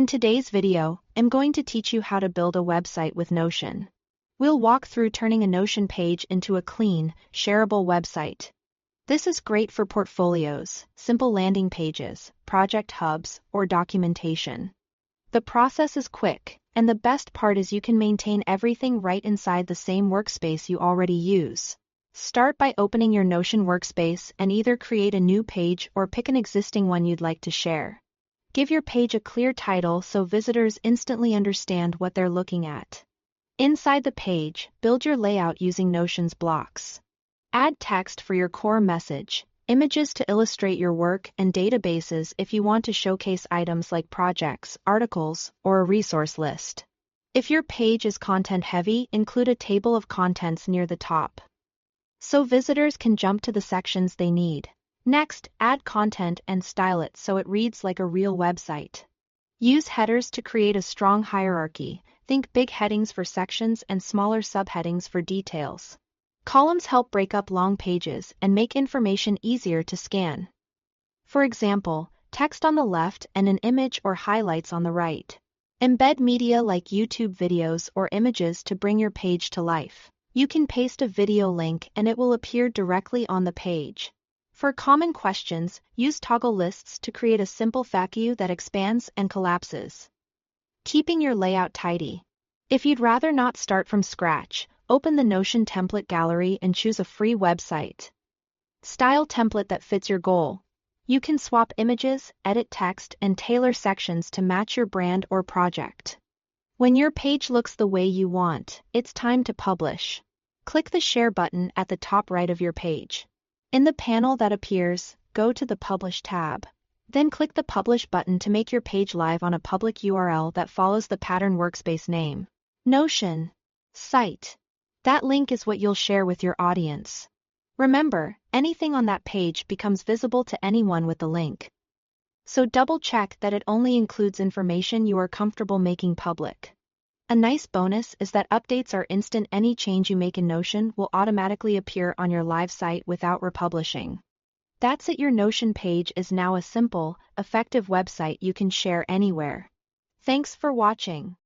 In today's video, I'm going to teach you how to build a website with Notion. We'll walk through turning a Notion page into a clean, shareable website. This is great for portfolios, simple landing pages, project hubs, or documentation. The process is quick, and the best part is you can maintain everything right inside the same workspace you already use. Start by opening your Notion workspace and either create a new page or pick an existing one you'd like to share. Give your page a clear title so visitors instantly understand what they're looking at. Inside the page, build your layout using Notion's blocks. Add text for your core message, images to illustrate your work, and databases if you want to showcase items like projects, articles, or a resource list. If your page is content-heavy, include a table of contents near the top, so visitors can jump to the sections they need. Next, add content and style it so it reads like a real website. Use headers to create a strong hierarchy. Think big headings for sections and smaller subheadings for details. Columns help break up long pages and make information easier to scan. For example, text on the left and an image or highlights on the right. Embed media like YouTube videos or images to bring your page to life. You can paste a video link and it will appear directly on the page. For common questions, use toggle lists to create a simple FAQ that expands and collapses. Keeping your layout tidy. If you'd rather not start from scratch, open the Notion template gallery and choose a free website style template that fits your goal. You can swap images, edit text, and tailor sections to match your brand or project. When your page looks the way you want, it's time to publish. Click the Share button at the top right of your page. In the panel that appears, go to the Publish tab. Then click the Publish button to make your page live on a public URL that follows the pattern workspace name. Notion site. That link is what you'll share with your audience. Remember, anything on that page becomes visible to anyone with the link. So double-check that it only includes information you are comfortable making public. A nice bonus is that updates are instant. Any change you make in Notion will automatically appear on your live site without republishing. That's it. Your Notion page is now a simple, effective website you can share anywhere. Thanks for watching.